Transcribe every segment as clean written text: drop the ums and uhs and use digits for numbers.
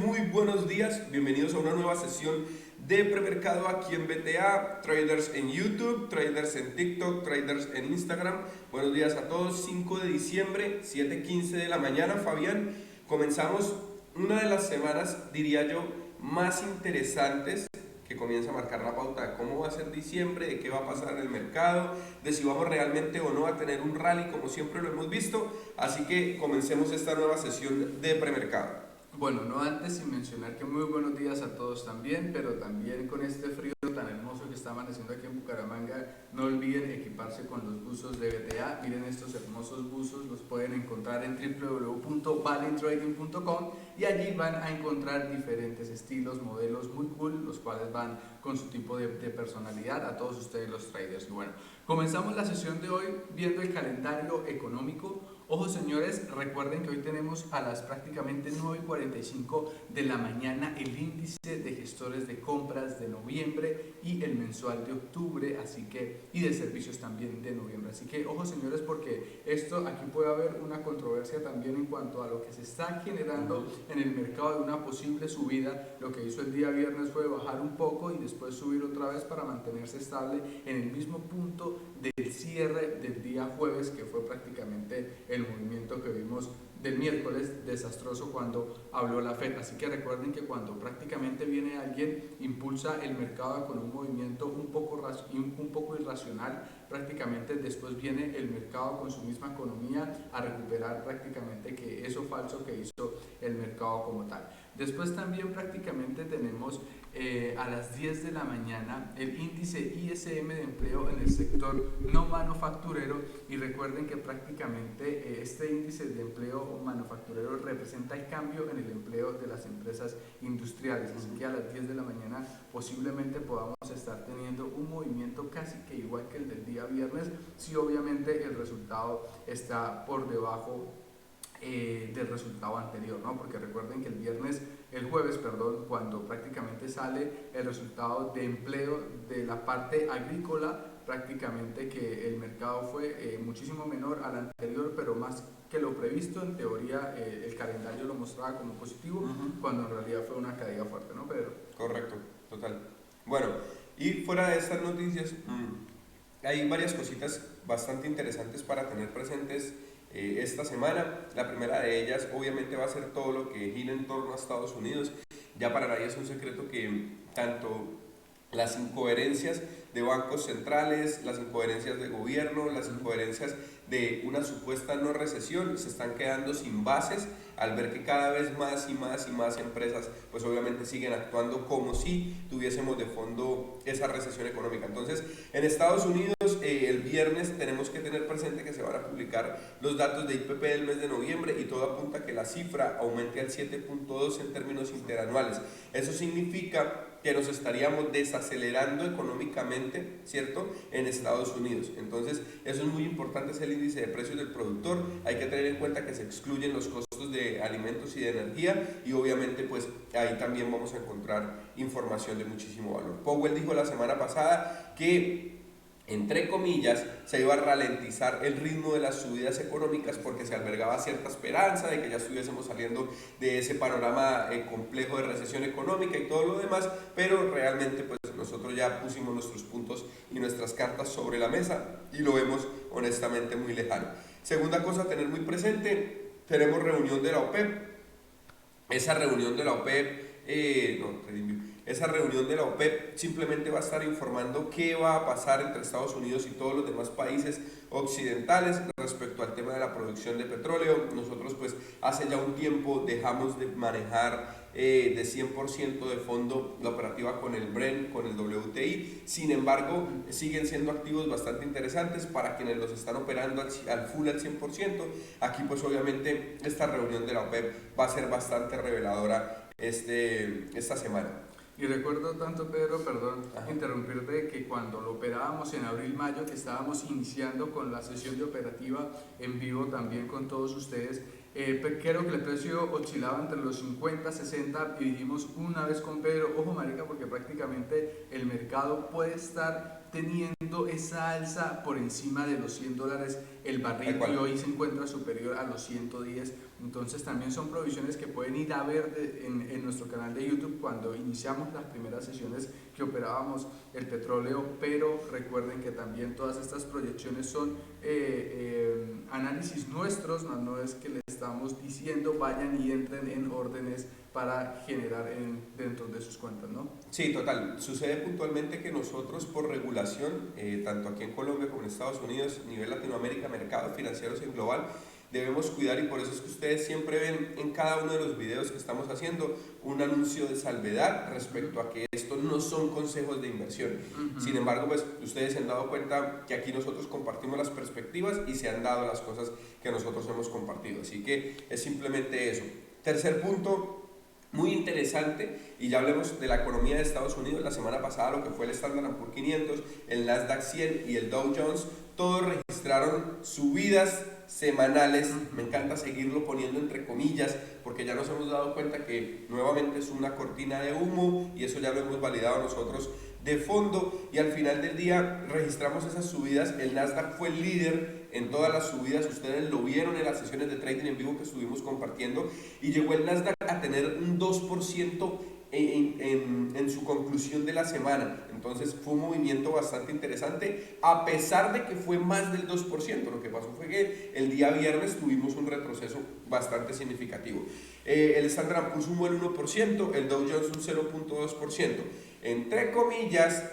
muy buenos días, bienvenidos a una nueva sesión de premercado aquí en BTA, traders en YouTube, traders en TikTok, traders en Instagram. Buenos días a todos, 5 de diciembre, 7:15 de la mañana, Fabián. Comenzamos una de las semanas, diría yo, más interesantes que comienza a marcar la pauta de cómo va a ser diciembre, de qué va a pasar en el mercado, de si vamos realmente o no a tener un rally como siempre lo hemos visto. Así que comencemos esta nueva sesión de premercado. Bueno, no antes sin mencionar que muy buenos días a todos también, pero también con este frío tan hermoso que está amaneciendo aquí en Bucaramanga, no olviden equiparse con los buzos de BTA. Miren estos hermosos buzos, los pueden encontrar en www.valentrading.com y allí van a encontrar diferentes estilos, modelos muy cool, los cuales van con su tipo de personalidad a todos ustedes los traders. Y bueno, comenzamos la sesión de hoy viendo el calendario económico. Ojo señores, recuerden que hoy tenemos a las prácticamente 9:45 de la mañana el índice de gestores de compras de noviembre y el mensual de octubre, y de servicios también de noviembre. Así que ojo señores, porque aquí puede haber una controversia también en cuanto a lo que se está generando en el mercado de una posible subida. Lo que hizo el día viernes fue bajar un poco y después subir otra vez para mantenerse estable en el mismo punto del cierre del día jueves, que fue prácticamente el movimiento que vimos del miércoles desastroso cuando habló la Fed. Así que recuerden que cuando prácticamente viene alguien, impulsa el mercado con un movimiento un poco irracional, prácticamente después viene el mercado con su misma economía a recuperar prácticamente que eso falso que hizo el mercado como tal. Después también prácticamente tenemos a las 10 de la mañana el índice ISM de empleo en el sector no manufacturero, y recuerden que prácticamente este índice de empleo manufacturero representa el cambio en el empleo de las empresas industriales. Así que a las 10 de la mañana posiblemente podamos estar teniendo un movimiento casi que igual que el del día viernes, si obviamente el resultado está por debajo del resultado anterior, ¿no? Porque recuerden que el jueves, cuando prácticamente sale el resultado de empleo de la parte agrícola, prácticamente que el mercado fue muchísimo menor al anterior, pero más que lo previsto. En teoría el calendario lo mostraba como positivo, cuando en realidad fue una caída fuerte, ¿no, Pedro? Correcto, total. Bueno, y fuera de estas noticias, hay varias cositas bastante interesantes para tener presentes esta semana. La primera de ellas obviamente va a ser todo lo que gira en torno a Estados Unidos. Ya para nadie es un secreto que tanto las incoherencias de bancos centrales, las incoherencias de gobierno, las incoherencias de una supuesta no recesión se están quedando sin bases al ver que cada vez más y más y más empresas pues obviamente siguen actuando como si tuviésemos de fondo esa recesión económica. Entonces en Estados Unidos el viernes tenemos que tener presente que se van a publicar los datos de IPP del mes de noviembre y todo apunta a que la cifra aumente al 7.2 en términos interanuales. Eso significa que nos estaríamos desacelerando económicamente, ¿cierto?, en Estados Unidos. Entonces, eso es muy importante, es el índice de precios del productor. Hay que tener en cuenta que se excluyen los costos de alimentos y de energía, y obviamente, pues, ahí también vamos a encontrar información de muchísimo valor. Powell dijo la semana pasada que, entre comillas, se iba a ralentizar el ritmo de las subidas económicas porque se albergaba cierta esperanza de que ya estuviésemos saliendo de ese panorama complejo de recesión económica y todo lo demás, pero realmente pues nosotros ya pusimos nuestros puntos y nuestras cartas sobre la mesa y lo vemos honestamente muy lejano. Segunda cosa a tener muy presente, tenemos reunión de la OPEP. Esa reunión de la OPEP, esa reunión de la OPEP simplemente va a estar informando qué va a pasar entre Estados Unidos y todos los demás países occidentales respecto al tema de la producción de petróleo. Nosotros pues hace ya un tiempo dejamos de manejar de 100% de fondo la operativa con el Brent, con el WTI. Sin embargo, siguen siendo activos bastante interesantes para quienes los están operando al full, al 100%. Aquí pues obviamente esta reunión de la OPEP va a ser bastante reveladora esta semana. Y recuerdo tanto, Pedro, interrumpirte, que cuando lo operábamos en abril-mayo, que estábamos iniciando con la sesión de operativa en vivo también con todos ustedes, Creo que el precio oscilaba entre los 50, 60 y dijimos una vez con Pedro, ojo marica, porque prácticamente el mercado puede estar teniendo esa alza por encima de los $100 el barril y hoy se encuentra superior a los 110. Entonces también son provisiones que pueden ir a ver en nuestro canal de YouTube cuando iniciamos las primeras sesiones que operábamos el petróleo, pero recuerden que también todas estas proyecciones son análisis nuestros, no es que les estamos diciendo vayan y entren en órdenes para generar dentro de sus cuentas, ¿no? Sí, total. Sucede puntualmente que nosotros por regulación, tanto aquí en Colombia como en Estados Unidos, a nivel Latinoamérica, mercados financieros en global, debemos cuidar, y por eso es que ustedes siempre ven en cada uno de los videos que estamos haciendo un anuncio de salvedad respecto a que esto no son consejos de inversión. Sin embargo, pues ustedes se han dado cuenta que aquí nosotros compartimos las perspectivas y se han dado las cosas que nosotros hemos compartido. Así que es simplemente eso. Tercer punto, muy interesante, y ya hablemos de la economía de Estados Unidos. La semana pasada lo que fue el Standard & Poor's 500, el Nasdaq 100 y el Dow Jones, todos registraron subidas semanales. Me encanta seguirlo poniendo entre comillas porque ya nos hemos dado cuenta que nuevamente es una cortina de humo y eso ya lo hemos validado nosotros de fondo, y al final del día registramos esas subidas. El Nasdaq fue el líder en todas las subidas, ustedes lo vieron en las sesiones de trading en vivo que estuvimos compartiendo, y llegó el Nasdaq a tener un 2% en su conclusión de la semana. Entonces fue un movimiento bastante interesante, a pesar de que fue más del 2%. Lo que pasó fue que el día viernes tuvimos un retroceso bastante significativo. El Standard & Poor's sumó el 1%, el Dow Jones un 0.2%. Entre comillas,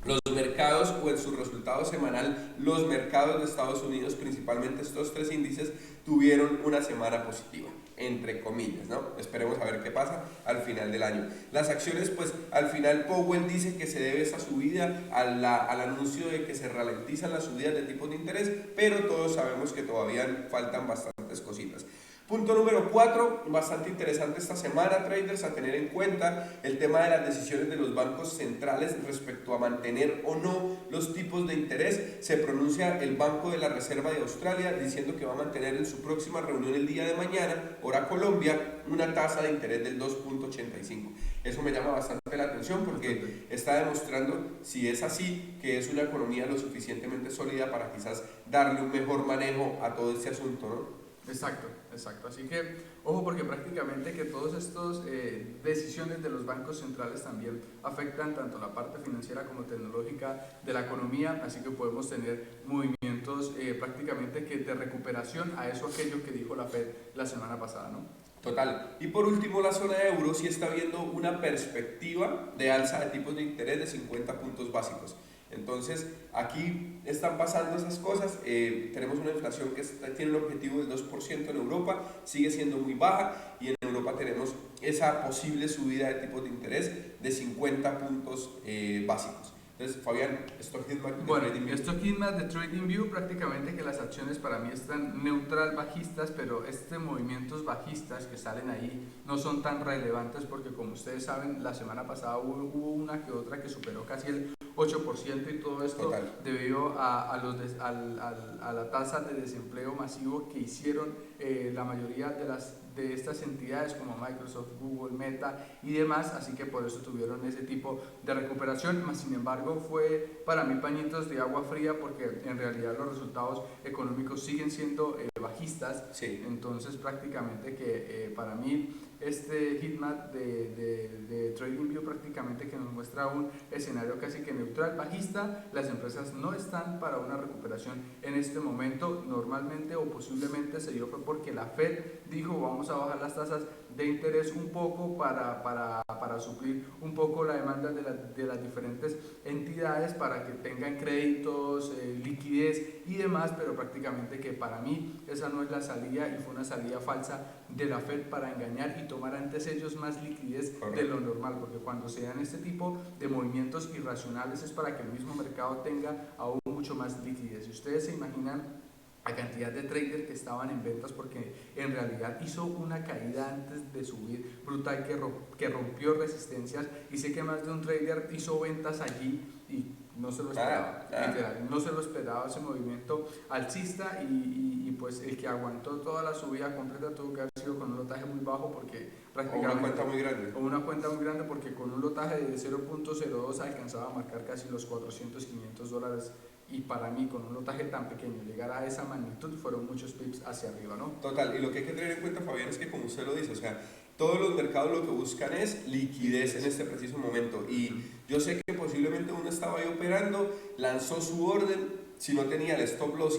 los mercados, o en su resultado semanal, los mercados de Estados Unidos, principalmente estos tres índices, tuvieron una semana positiva, entre comillas, ¿no? Esperemos a ver qué pasa al final del año. Las acciones, pues al final Powell dice que se debe esa subida al anuncio de que se ralentizan las subidas de tipos de interés, pero todos sabemos que todavía faltan bastantes cositas. Punto número 4, bastante interesante esta semana, traders, a tener en cuenta el tema de las decisiones de los bancos centrales respecto a mantener o no los tipos de interés. Se pronuncia el Banco de la Reserva de Australia diciendo que va a mantener en su próxima reunión el día de mañana, hora Colombia, una tasa de interés del 2.85. Eso me llama bastante la atención porque está demostrando, si es así, que es una economía lo suficientemente sólida para quizás darle un mejor manejo a todo este asunto, ¿no? Exacto. Así que, ojo, porque prácticamente que todas estas decisiones de los bancos centrales también afectan tanto la parte financiera como tecnológica de la economía, así que podemos tener movimientos prácticamente que de recuperación a eso, aquello que dijo la Fed la semana pasada, ¿no? Total. Y por último, la zona de euro sí está viendo una perspectiva de alza de tipos de interés de 50 puntos básicos. Entonces, aquí están pasando esas cosas. Tenemos una inflación que tiene un objetivo del 2% en Europa, sigue siendo muy baja, y en Europa tenemos esa posible subida de tipos de interés de 50 puntos básicos. Entonces, Fabián, Stock Heatmap de Trading View. Stock Heatmap de Trading View, prácticamente que las acciones para mí están neutral bajistas, pero movimientos bajistas que salen ahí no son tan relevantes porque, como ustedes saben, la semana pasada hubo una que otra que superó casi el 8%, y todo esto debido a la tasa de desempleo masivo que hicieron la mayoría de estas entidades como Microsoft, Google, Meta y demás, así que por eso tuvieron ese tipo de recuperación. Más sin embargo, fue para mí pañitos de agua fría porque en realidad los resultados económicos siguen siendo bajistas. Sí. Entonces prácticamente que para mí este heatmap de TradingView prácticamente que nos muestra un escenario casi que neutral, bajista. Las empresas no están para una recuperación en este momento. Normalmente o posiblemente se dio fue porque la Fed dijo vamos a bajar las tasas de interés un poco para suplir un poco la demanda de las diferentes entidades para que tengan créditos, liquidez y demás, pero prácticamente que para mí esa no es la salida y fue una salida falsa de la Fed para engañar y tomar antes ellos más liquidez de lo normal, porque cuando se dan este tipo de movimientos irracionales es para que el mismo mercado tenga aún mucho más liquidez. Si ustedes se imaginan la cantidad de traders que estaban en ventas, porque en realidad hizo una caída antes de subir brutal que rompió resistencias, y sé que más de un trader hizo ventas allí y no se lo esperaba, literal, no se lo esperaba ese movimiento alcista y pues el que aguantó toda la subida completa tuvo que haber sido con un lotaje muy bajo porque prácticamente... O una cuenta muy grande. O una cuenta muy grande porque con un lotaje de 0.02 alcanzaba a marcar casi los 400, 500 dólares y para mí con un lotaje tan pequeño llegar a esa magnitud fueron muchos pips hacia arriba, ¿no? Total, y lo que hay que tener en cuenta, Fabián, es que como usted lo dice, o sea, todos los mercados lo que buscan es liquidez en este preciso momento y yo sé que posiblemente uno estaba ahí operando, lanzó su orden, si no tenía el stop loss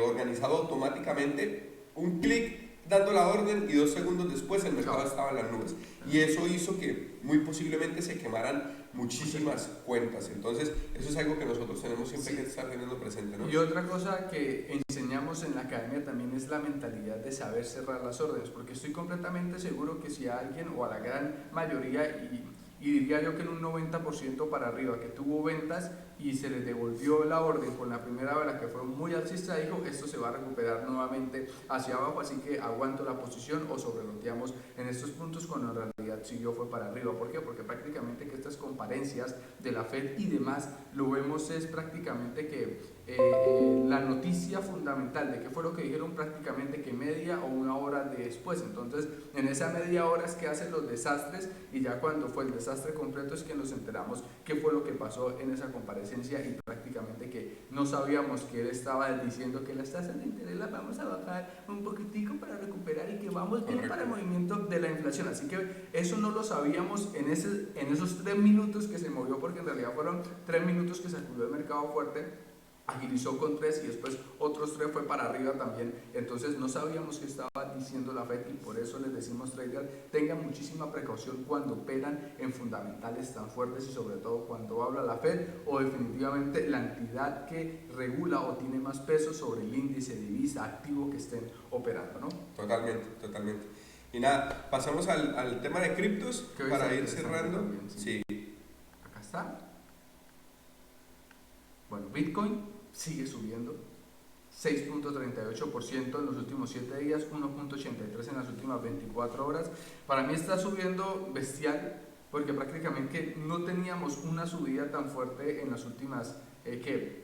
organizado automáticamente, un clic dando la orden y 2 segundos después el mercado estaba en las nubes y eso hizo que muy posiblemente se quemaran muchísimas cuentas. Entonces eso es algo que nosotros tenemos siempre que estar teniendo presente, ¿no? Y otra cosa que enseñamos en la academia también es la mentalidad de saber cerrar las órdenes, porque estoy completamente seguro que si a alguien o a la gran mayoría y diría yo que en un 90% para arriba que tuvo ventas y se les devolvió la orden con la primera vela que fue muy alcista, dijo esto se va a recuperar nuevamente hacia abajo, así que aguanto la posición o sobreloteamos en estos puntos cuando en realidad siguió fue para arriba. ¿Por qué? Porque prácticamente que estas comparencias de la Fed y demás lo vemos es prácticamente que la noticia fundamental de qué fue lo que dijeron prácticamente que media o una hora después. Entonces en esa media hora es que hacen los desastres y ya cuando fue el desastre completo es que nos enteramos qué fue lo que pasó en esa comparecencia y prácticamente que no sabíamos que él estaba diciendo que las tasas de interés las vamos a bajar un poquitico para recuperar y que vamos bien para el movimiento de la inflación. Así que eso no lo sabíamos en esos 3 minutos que se movió, porque en realidad fueron 3 minutos que sacudió el mercado fuerte, agilizó con 3 y después otros 3 fue para arriba también. Entonces no sabíamos qué estaba diciendo la Fed y por eso les decimos, trader, tengan muchísima precaución cuando operan en fundamentales tan fuertes y sobre todo cuando habla la Fed o definitivamente la entidad que regula o tiene más peso sobre el índice de divisa activo que estén operando, ¿no? Totalmente, totalmente. Y nada, pasamos al tema de criptos para ir cerrando. También, sí. Acá está. Bueno, Bitcoin sigue subiendo, 6.38% en los últimos 7 días, 1.83% en las últimas 24 horas. Para mí está subiendo bestial, porque prácticamente no teníamos una subida tan fuerte en las últimas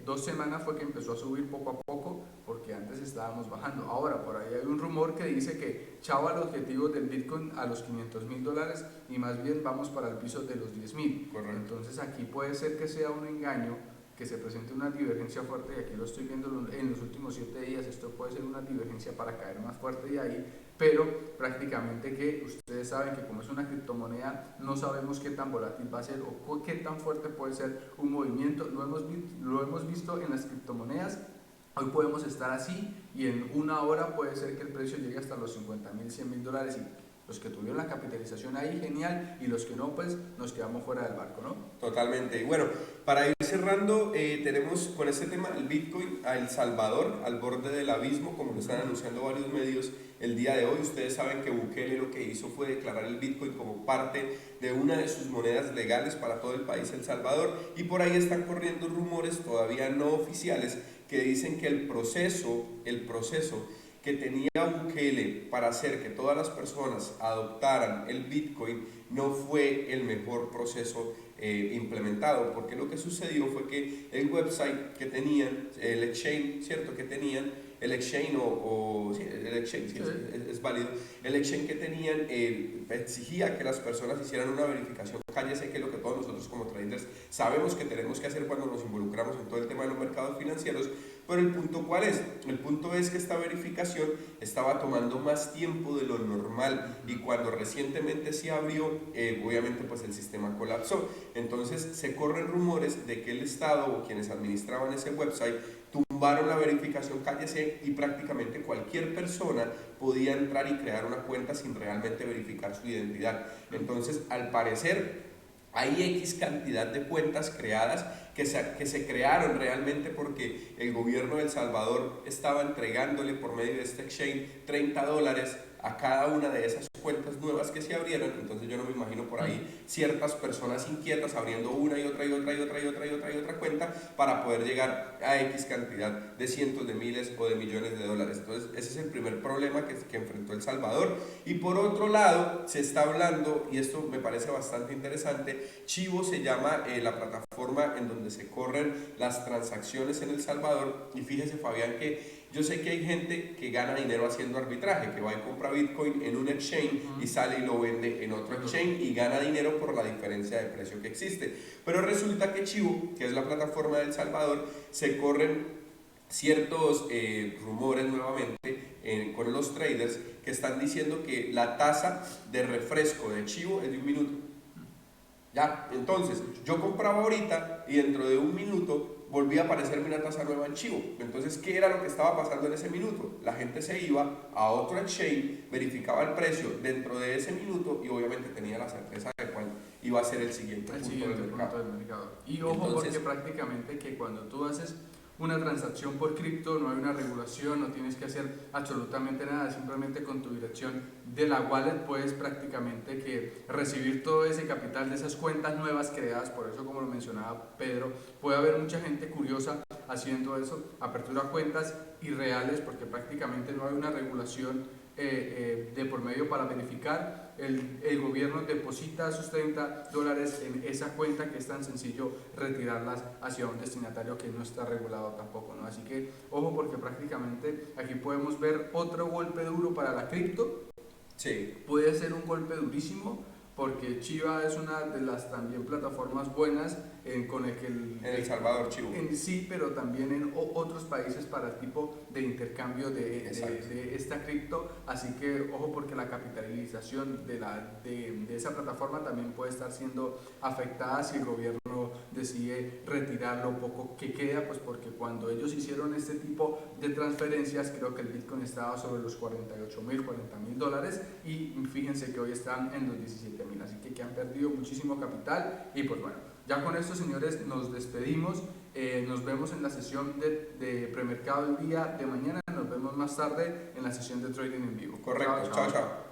2 semanas fue que empezó a subir poco a poco, porque antes estábamos bajando. Ahora, por ahí hay un rumor que dice que chava el objetivo del Bitcoin a los $500,000 y más bien vamos para el piso de los 10,000. Entonces aquí puede ser que sea un engaño, que se presente una divergencia fuerte, y aquí lo estoy viendo en los últimos 7 días, esto puede ser una divergencia para caer más fuerte de ahí, pero prácticamente que ustedes saben que como es una criptomoneda, no sabemos qué tan volátil va a ser o qué tan fuerte puede ser un movimiento. Lo hemos visto en las criptomonedas. Hoy podemos estar así y en una hora puede ser que el precio llegue hasta los $50,000, $100,000 y los que tuvieron la capitalización ahí, genial, y los que no, pues nos quedamos fuera del barco, ¿no? Totalmente. Y bueno, para ir cerrando, tenemos con este tema el Bitcoin a El Salvador, al borde del abismo, como lo están anunciando varios medios el día de hoy. Ustedes saben que Bukele lo que hizo fue declarar el Bitcoin como parte de una de sus monedas legales para todo el país, El Salvador, y por ahí están corriendo rumores todavía no oficiales que dicen que el proceso que tenía Bukele para hacer que todas las personas adoptaran el Bitcoin no fue el mejor proceso implementado, porque lo que sucedió fue que el website que tenían, el exchange, ¿cierto? Que tenían, el exchange sí, el exchange, sí, es válido, el exchange que tenían exigía que las personas hicieran una verificación. Cállese, que es lo que todos nosotros como traders sabemos que tenemos que hacer cuando nos involucramos en todo el tema de los mercados financieros. Pero el punto, ¿cuál es? El punto es que esta verificación estaba tomando más tiempo de lo normal y cuando recientemente se abrió, obviamente pues el sistema colapsó. Entonces se corren rumores de que el Estado o quienes administraban ese website tumbaron la verificación KYC y prácticamente cualquier persona podía entrar y crear una cuenta sin realmente verificar su identidad. Entonces, al parecer, hay X cantidad de cuentas creadas que se crearon realmente porque el gobierno de El Salvador estaba entregándole por medio de este exchange $30 a cada una de esas cuentas nuevas que se abrieron. Entonces yo no me imagino por ahí ciertas personas inquietas abriendo una y otra y otra y otra y otra y otra y otra cuenta para poder llegar a X cantidad de cientos de miles o de millones de dólares. Entonces ese es el primer problema que enfrentó El Salvador. Y por otro lado se está hablando, y esto me parece bastante interesante, Chivo se llama la plataforma en donde se corren las transacciones en El Salvador. Y fíjese, Fabián, que yo sé que hay gente que gana dinero haciendo arbitraje, que va y compra Bitcoin en un exchange y sale y lo vende en otro exchange y gana dinero por la diferencia de precio que existe. Pero resulta que Chivo, que es la plataforma de El Salvador, se corren ciertos rumores nuevamente con los traders que están diciendo que la tasa de refresco de Chivo es de 1 minuto. Ya, entonces yo compraba ahorita y dentro de 1 minuto volvía a aparecerme una tasa nueva en Chivo. Entonces, ¿qué era lo que estaba pasando en ese minuto? La gente se iba a otro exchange, verificaba el precio dentro de ese minuto y obviamente tenía la certeza de cuál iba a ser el siguiente punto del mercado. Y ojo, entonces, porque prácticamente que cuando tú haces una transacción por cripto no hay una regulación, no tienes que hacer absolutamente nada, simplemente con tu dirección de la wallet puedes prácticamente que recibir todo ese capital de esas cuentas nuevas creadas. Por eso, como lo mencionaba Pedro, puede haber mucha gente curiosa haciendo eso, apertura de cuentas irreales, porque prácticamente no hay una regulación de por medio para verificar. El gobierno deposita sus $30 en esa cuenta, que es tan sencillo retirarlas hacia un destinatario que no está regulado tampoco, ¿no? Así que ojo, porque prácticamente aquí podemos ver otro golpe duro para la cripto. Sí. Puede ser un golpe durísimo, porque Chiva es una de las también plataformas buenas con el que en El Salvador, Chivo. Sí, pero también en otros países para el tipo de intercambio de esta cripto. Así que ojo, porque la capitalización de esa plataforma también puede estar siendo afectada si el gobierno decide retirar lo poco que queda, pues porque cuando ellos hicieron este tipo de transferencias, creo que el Bitcoin estaba sobre los $48,000, $40,000, y fíjense que hoy están en los 17,000, así que han perdido muchísimo capital. Y pues bueno, ya con esto, señores, nos despedimos. Nos vemos en la sesión de premercado el día de mañana. Nos vemos más tarde en la sesión de trading en vivo. Correcto, chao, chao.